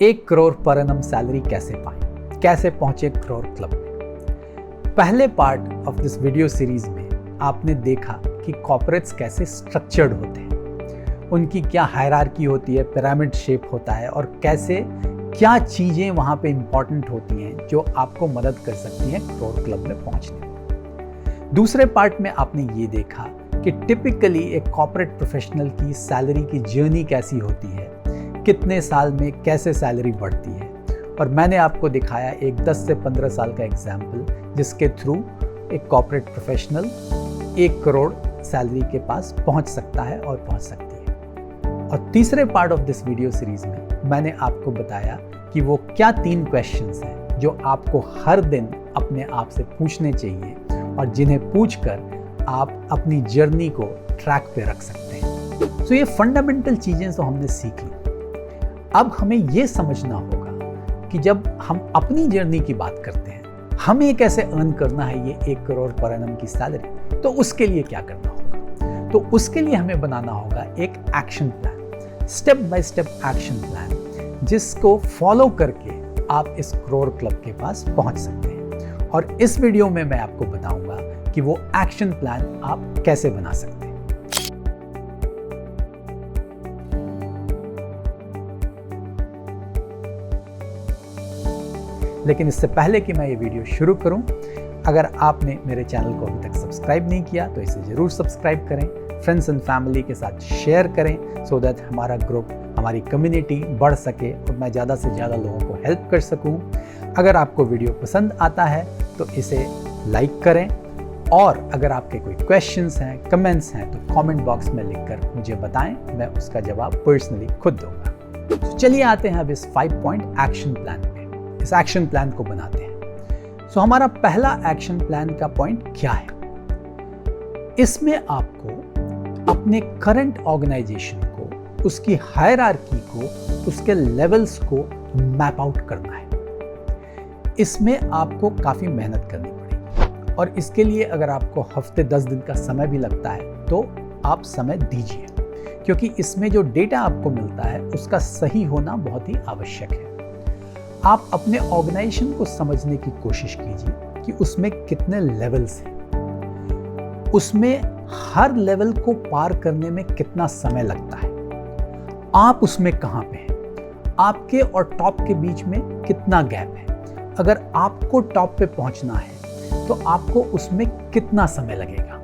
1 crore per annum salary कैसे पाएं, कैसे पहुंचे करोड़ क्लब में। पहले part of this video series में आपने देखा कि कॉर्पोरेट्स कैसे स्ट्रक्चर्ड होते हैं, उनकी क्या हायरार्की होती है, पिरामिड शेप होता है और कैसे क्या चीज़ें वहाँ पे इंपॉर्टेंट होती हैं जो आपको मदद कर सकती हैं करोड़ क्लब में पहुँचने में। दूसरे पार्ट में आपने ये देखा कि टिपिकली एक कॉर्पोरेट प्रोफेशनल की सैलरी की जर्नी कैसी होती है, कितने साल में कैसे सैलरी बढ़ती है, और मैंने आपको दिखाया एक 10 से 15 साल का एग्जाम्पल जिसके थ्रू एक कॉर्पोरेट प्रोफेशनल 1 करोड़ सैलरी के पास पहुंच सकता है और पहुंच सकती है। और तीसरे part of this video series में मैंने आपको बताया कि वो क्या 3 क्वेश्चंस हैं जो आपको हर दिन अपने आप से पूछने चाहिए और जिन्हें पूछकर आप अपनी जर्नी को ट्रैक पे रख सकते हैं। तो ये फंडामेंटल चीजें तो हमने सीख ली। अब हमें ये समझना होगा कि जब हम अपनी जर्नी की बात करते हैं, हमें कैसे अर्न करना है ये 1 करोड़ पर एनम की सैलरी, तो उसके लिए क्या करना होगा। तो उसके लिए हमें बनाना होगा एक action plan, step by step action plan, जिसको फॉलो करके आप इस करोड़ क्लब के पास पहुंच सकते हैं। और इस वीडियो में मैं आपको बताऊंगा कि वो एक्शन प्लान आप कैसे बना सकते हैं। लेकिन इससे पहले कि मैं ये वीडियो शुरू करूं, अगर आपने मेरे चैनल को अभी तक सब्सक्राइब नहीं किया तो इसे ज़रूर सब्सक्राइब करें, फ्रेंड्स एंड फैमिली के साथ शेयर करें सो दैट हमारा ग्रुप, हमारी कम्युनिटी बढ़ सके और मैं ज़्यादा से ज़्यादा लोगों को हेल्प कर सकूं। अगर आपको वीडियो पसंद आता है तो इसे लाइक करें, और अगर आपके कोई क्वेश्चंस हैं, कमेंट्स हैं तो कमेंट बॉक्स में लिखकर मुझे बताएं, मैं उसका जवाब पर्सनली खुद दूंगा। तो चलिए आते हैं अब इस 5 पॉइंट एक्शन प्लान पे, इस एक्शन प्लान को बनाते हैं। सो हमारा पहला एक्शन प्लान का पॉइंट क्या है? इसमें आपको अपने करंट ऑर्गेनाइजेशन को, उसकी हायरार्की को, उसके लेवल्स को मैप आउट करना है। इसमें आपको काफी मेहनत करनी पड़ेगी और इसके लिए अगर आपको हफ्ते 10 दिन का समय भी लगता है तो आप समय दीजिए, क्योंकि इसमें जो डेटा आपको मिलता है उसका सही होना बहुत ही आवश्यक है। आप अपने ऑर्गेनाइजेशन को समझने की कोशिश कीजिए कि उसमें कितने लेवल्स हैं, उसमें हर लेवल को पार करने में कितना समय लगता है, आप उसमें कहां पे हैं, आपके और टॉप के बीच में कितना गैप है। अगर आपको टॉप पे पहुंचना है तो आपको उसमें कितना समय लगेगा,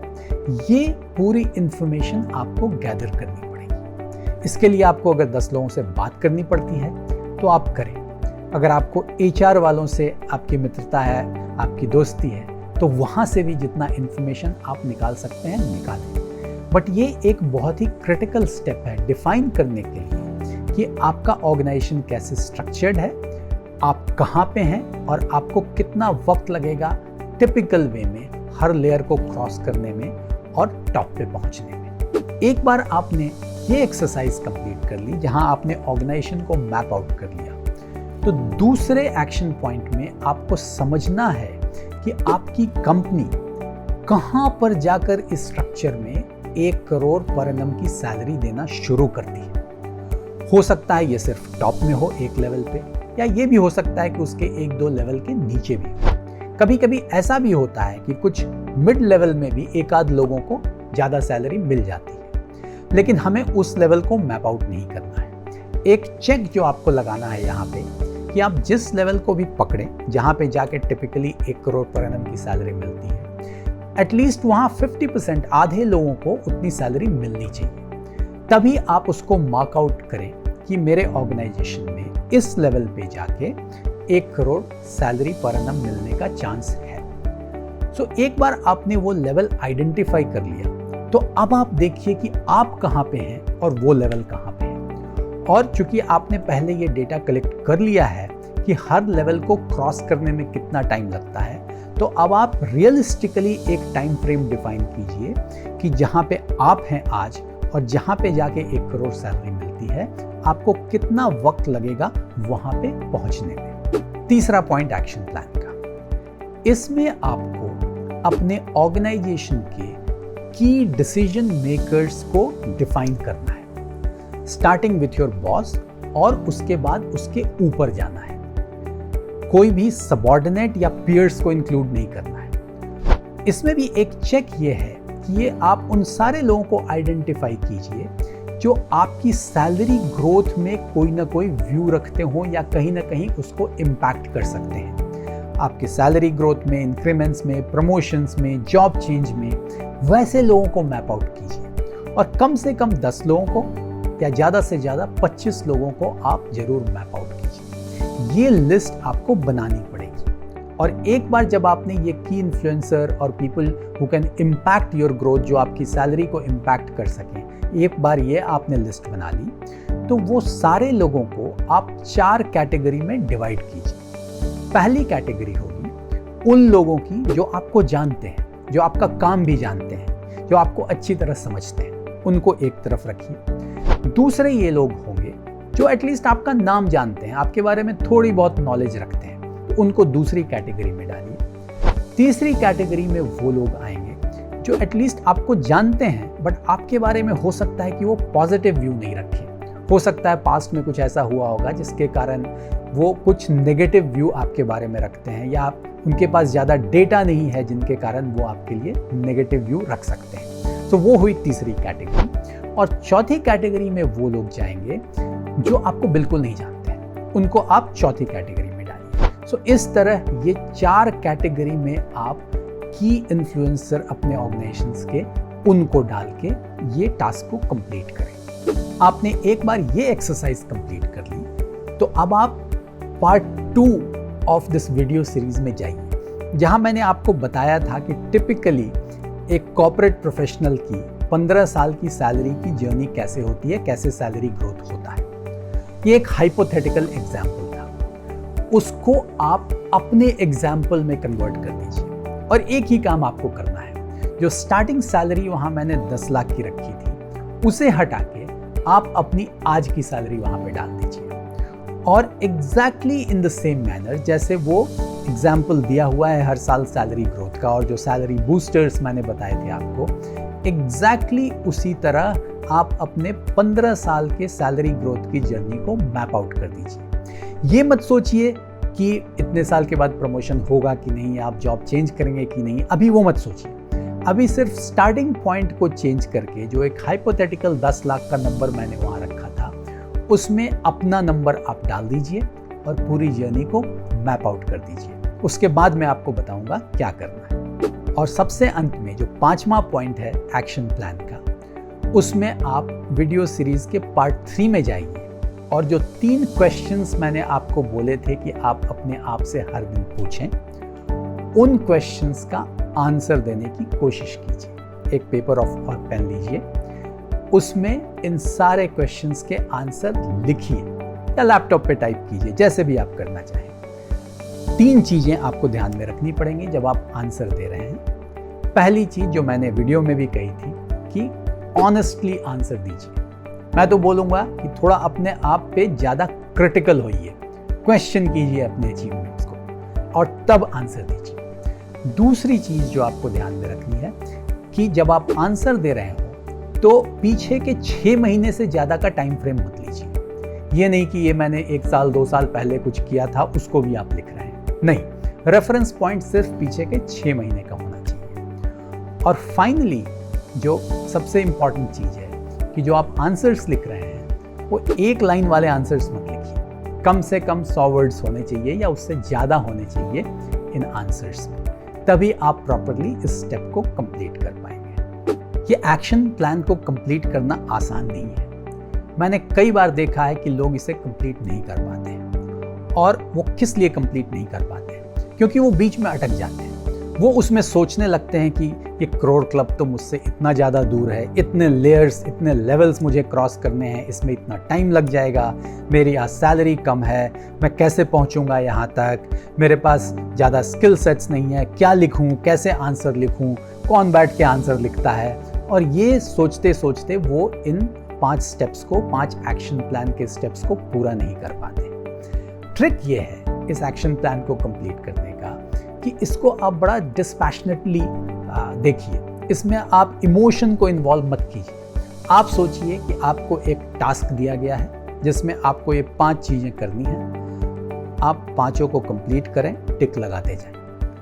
ये पूरी इंफॉर्मेशन आपको गैदर करनी पड़ेगी। इसके लिए आपको अगर 10 लोगों से बात करनी पड़ती है तो आप करें। अगर आपको HR वालों से आपकी मित्रता है, आपकी दोस्ती है, तो वहाँ से भी जितना इन्फॉर्मेशन आप निकाल सकते हैं निकालें। बट ये एक बहुत ही क्रिटिकल स्टेप है डिफाइन करने के लिए कि आपका ऑर्गेनाइजेशन कैसे स्ट्रक्चर्ड है, आप कहाँ पे हैं और आपको कितना वक्त लगेगा टिपिकल वे में हर लेयर को क्रॉस करने में और टॉप पे पहुँचने में। एक बार आपने ये एक्सरसाइज कंप्लीट कर ली जहाँ आपने ऑर्गेनाइजेशन को मैप आउट कर लिया, तो दूसरे एक्शन पॉइंट में आपको समझना है कि आपकी कंपनी कहां पर जाकर इस स्ट्रक्चर में 1 करोड़ पर एनम की सैलरी देना शुरू करती है। हो सकता है ये सिर्फ टॉप में हो एक लेवल पे, या ये भी हो सकता है कि उसके 1-2 लेवल के नीचे भी हो। कभी कभी ऐसा भी होता है कि कुछ मिड लेवल में भी एक आध लोगों को ज़्यादा सैलरी मिल जाती है, लेकिन हमें उस लेवल को मैप आउट नहीं करना है। एक चेक जो आपको लगाना है यहाँ पे कि आप जिस लेवल को भी पकड़ें जहाँ पे जाके टिपिकली 1 करोड़ पर एनम की सैलरी मिलती है, एटलीस्ट वहाँ 50% आधे लोगों को उतनी सैलरी मिलनी चाहिए। तभी आप उसको मार्क आउट करें कि मेरे ऑर्गेनाइजेशन में इस लेवल पे जाके 1 करोड़ सैलरी पर एनम मिलने का चांस है। सो एक बार आपने वो लेवल आइडेंटिफाई कर लिया तो अब आप देखिए कि आप कहाँ पे हैं और वो लेवल कहाँ पे है। और चूंकि आपने पहले ये डेटा कलेक्ट कर लिया है कि हर लेवल को क्रॉस करने में कितना टाइम लगता है, तो अब आप रियलिस्टिकली एक टाइम फ्रेम डिफाइन कीजिए कि जहाँ पे आप हैं आज और जहाँ पे जाके 1 करोड़ सैलरी मिलती है, आपको कितना वक्त लगेगा वहाँ पे पहुँचने में। तीसरा पॉइंट एक्शन प्लान का, इसमें आपको अपने ऑर्गेनाइजेशन के की डिसीजन मेकर्स को डिफाइन करना है, स्टार्टिंग विथ योर बॉस और उसके बाद उसके ऊपर जाना है। कोई भी सबऑर्डिनेट या पीयर्स को इंक्लूड नहीं करना है। इसमें भी एक चेक ये है कि ये आप उन सारे लोगों को आइडेंटिफाई कीजिए जो आपकी सैलरी ग्रोथ में कोई ना कोई व्यू रखते हो या कहीं ना कहीं उसको इम्पैक्ट कर सकते हैं। आपके सैलरी ग्रोथ में, इंक्रीमेंट्स में, प्रमोशंस में, जॉब चेंज में, वैसे लोगों को मैप आउट कीजिए और कम से कम 10 लोगों को या ज़्यादा से ज़्यादा 25 लोगों को आप जरूर मैप आउट कीजिए। ये लिस्ट आपको बनानी पड़ेगी और एक बार जब आपने ये की इन्फ्लुएंसर और people who can impact your growth, जो आपकी सैलरी को इम्पैक्ट कर सकें, एक बार ये आपने लिस्ट बना ली तो वो सारे लोगों को आप 4 कैटेगरी में डिवाइड कीजिए। पहली कैटेगरी होगी उन लोगों की जो आपको जानते हैं, जो आपका काम भी जानते हैं, जो आपको अच्छी तरह समझते हैं, उनको एक तरफ रखिए। दूसरे ये लोग होंगे जो एटलीस्ट आपका नाम जानते हैं, आपके बारे में थोड़ी बहुत नॉलेज रखते हैं, तो उनको दूसरी कैटेगरी में डालिए। तीसरी कैटेगरी में वो लोग आएंगे जो एटलीस्ट आपको जानते हैं बट आपके बारे में हो सकता है कि वो पॉजिटिव व्यू नहीं रखें। हो सकता है पास्ट में कुछ ऐसा हुआ होगा जिसके कारण वो कुछ नेगेटिव व्यू आपके बारे में रखते हैं, या उनके पास ज़्यादा डेटा नहीं है जिनके कारण वो आपके लिए नेगेटिव व्यू रख सकते हैं। तो वो हुई तीसरी कैटेगरी। और चौथी कैटेगरी में वो लोग जाएंगे जो आपको बिल्कुल नहीं जानते हैं, उनको आप चौथी कैटेगरी में डालिए। सो इस तरह ये 4 कैटेगरी में आप की इन्फ्लुएंसर अपने ऑर्गेनाइजेशंस के उनको डाल के ये टास्क को कंप्लीट करें। आपने एक बार ये एक्सरसाइज कंप्लीट कर ली तो अब आप part 2 of this video series में जाइए, जहां मैंने आपको बताया था कि टिपिकली एक कॉर्पोरेट प्रोफेशनल की 15 साल की सैलरी की जर्नी कैसे होती है, कैसे सैलरी ग्रोथ होता है। ये एक हाइपोथेटिकल एग्जाम्पल था, उसको आप अपने एग्जाम्पल में कन्वर्ट कर दीजिए और एक ही काम आपको करना है। जो स्टार्टिंग सैलरी वहां मैंने 10 लाख की रखी थी उसे हटा के आप अपनी आज की सैलरी वहां पे डाल दीजिए और exactly in the same manner जैसे वो एग्जाम्पल दिया हुआ है हर साल सैलरी ग्रोथ का और जो सैलरी बूस्टर्स मैंने बताए थे आपको, एग्जैक्टली उसी तरह आप अपने 15 साल के सैलरी ग्रोथ की जर्नी को मैप आउट कर दीजिए। ये मत सोचिए कि इतने साल के बाद प्रमोशन होगा कि नहीं, आप जॉब चेंज करेंगे कि नहीं, अभी वो मत सोचिए। अभी सिर्फ स्टार्टिंग पॉइंट को चेंज करके जो एक हाइपोथेटिकल 10 लाख का नंबर मैंने वहाँ रखा था उसमें अपना नंबर आप डाल दीजिए और पूरी जर्नी को मैप आउट कर दीजिए। उसके बाद मैं आपको बताऊंगा क्या करना है। और सबसे अंत में जो 5वां पॉइंट है एक्शन प्लान का, उसमें आप वीडियो सीरीज के पार्ट 3 में जाइए और जो 3 क्वेश्चंस मैंने आपको बोले थे कि आप अपने आप से हर दिन पूछें, उन क्वेश्चंस का आंसर देने की कोशिश कीजिए। एक पेपर और पेन लीजिए, उसमें इन सारे क्वेश्चंस के आंसर लिखिए या लैपटॉप पे टाइप कीजिए, जैसे भी आप करना चाहें। 3 चीजें आपको ध्यान में रखनी पड़ेंगी जब आप आंसर दे रहे हैं। पहली चीज जो मैंने वीडियो में भी कही थी कि ऑनेस्टली आंसर दीजिए। मैं तो बोलूंगा कि थोड़ा अपने आप पे ज्यादा क्रिटिकल होइए, क्वेश्चन कीजिए अपने अचीवमेंट्स को और तब आंसर दीजिए। दूसरी चीज जो आपको ध्यान में रखनी है कि जब आप आंसर दे रहे हो तो पीछे के 6 महीने से ज्यादा का टाइम फ्रेम मत लीजिए। ये नहीं कि ये मैंने 1 साल 2 साल पहले कुछ किया था उसको भी आप लिख रहे हैं, नहीं, रेफरेंस पॉइंट सिर्फ पीछे के 6 महीने का होना चाहिए। और फाइनली जो सबसे इंपॉर्टेंट चीज है कि जो आप आंसर्स लिख रहे हैं वो 1 लाइन वाले आंसर्स मत लिखिए, कम से कम 100 वर्ड्स होने चाहिए या उससे ज़्यादा होने चाहिए इन आंसर्स में, तभी आप प्रॉपरली इस स्टेप को कंप्लीट कर पाएंगे। ये एक्शन प्लान को कंप्लीट करना आसान नहीं है। मैंने कई बार देखा है कि लोग इसे कंप्लीट नहीं कर पाते हैं। और वो किस लिए कंप्लीट नहीं कर पाते हैं? क्योंकि वो बीच में अटक जाते हैं। वो उसमें सोचने लगते हैं कि ये करोड़ क्लब तो मुझसे इतना ज़्यादा दूर है, इतने लेयर्स, इतने लेवल्स मुझे क्रॉस करने हैं, इसमें इतना टाइम लग जाएगा, मेरी आज सैलरी कम है, मैं कैसे पहुंचूंगा यहाँ तक, मेरे पास ज़्यादा स्किल सेट्स नहीं है, क्या लिखूँ, कैसे आंसर लिखूँ, कौन बैठ के आंसर लिखता है। और ये सोचते सोचते वो इन 5 स्टेप्स को, 5 एक्शन प्लान के स्टेप्स को पूरा नहीं कर पाते। ट्रिक ये है इस एक्शन प्लान को कंप्लीट करने का कि इसको आप बड़ा डिस्पैशनेटली देखिए, इसमें आप इमोशन को इन्वॉल्व मत कीजिए। आप सोचिए कि आपको एक टास्क दिया गया है जिसमें आपको ये 5 चीज़ें करनी हैं। आप पाँचों को कंप्लीट करें, टिक लगाते जाएं।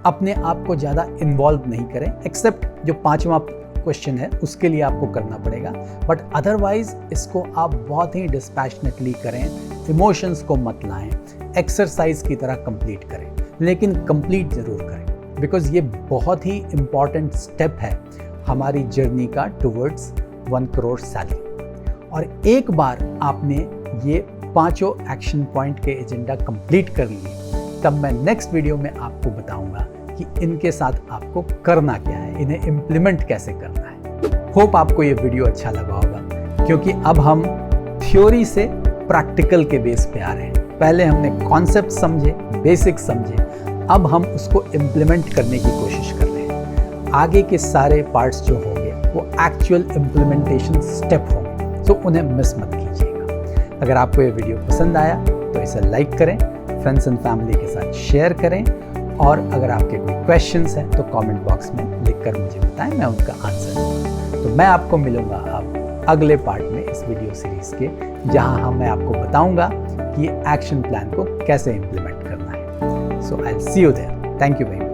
अपने आप को ज़्यादा इन्वॉल्व नहीं करें, एक्सेप्ट जो 5वां क्वेश्चन है उसके लिए आपको करना पड़ेगा, बट अदरवाइज इसको आप बहुत ही डिस्पैशनेटली करें, इमोशंस को मत लाएं, एक्सरसाइज की तरह कंप्लीट करें, लेकिन कंप्लीट ज़रूर करें, बिकॉज ये बहुत ही इम्पॉर्टेंट स्टेप है हमारी जर्नी का टुवर्ड्स 1 करोड़ सैलरी। और एक बार आपने ये 5 एक्शन पॉइंट के एजेंडा कंप्लीट कर लिए, तब मैं नेक्स्ट वीडियो में आपको बताऊंगा कि इनके साथ आपको करना क्या है, इन्हें इम्प्लीमेंट कैसे करना है। होप आपको ये वीडियो अच्छा लगा होगा, क्योंकि अब हम थ्योरी से प्रैक्टिकल के बेस पे आ रहे हैं। पहले हमने कॉन्सेप्ट समझे, बेसिक समझे, अब हम उसको इम्प्लीमेंट करने की कोशिश कर रहे हैं। आगे के सारे पार्ट्स जो होंगे वो एक्चुअल इम्प्लीमेंटेशन स्टेप होंगे, तो उन्हें मिस मत कीजिएगा। अगर आपको ये वीडियो पसंद आया तो इसे लाइक करें, फ्रेंड्स एंड फैमिली के साथ शेयर करें, और अगर आपके कोई क्वेश्चंस हैं तो कमेंट बॉक्स में लिखकर मुझे बताएं, मैं उनका आंसर दूंगा। तो मैं आपको मिलूंगा अब अगले पार्ट में इस वीडियो सीरीज़ के, जहां मैं आपको बताऊंगा कि एक्शन प्लान को कैसे इम्प्लीमेंट करना है। So I will see you there. Thank you very much.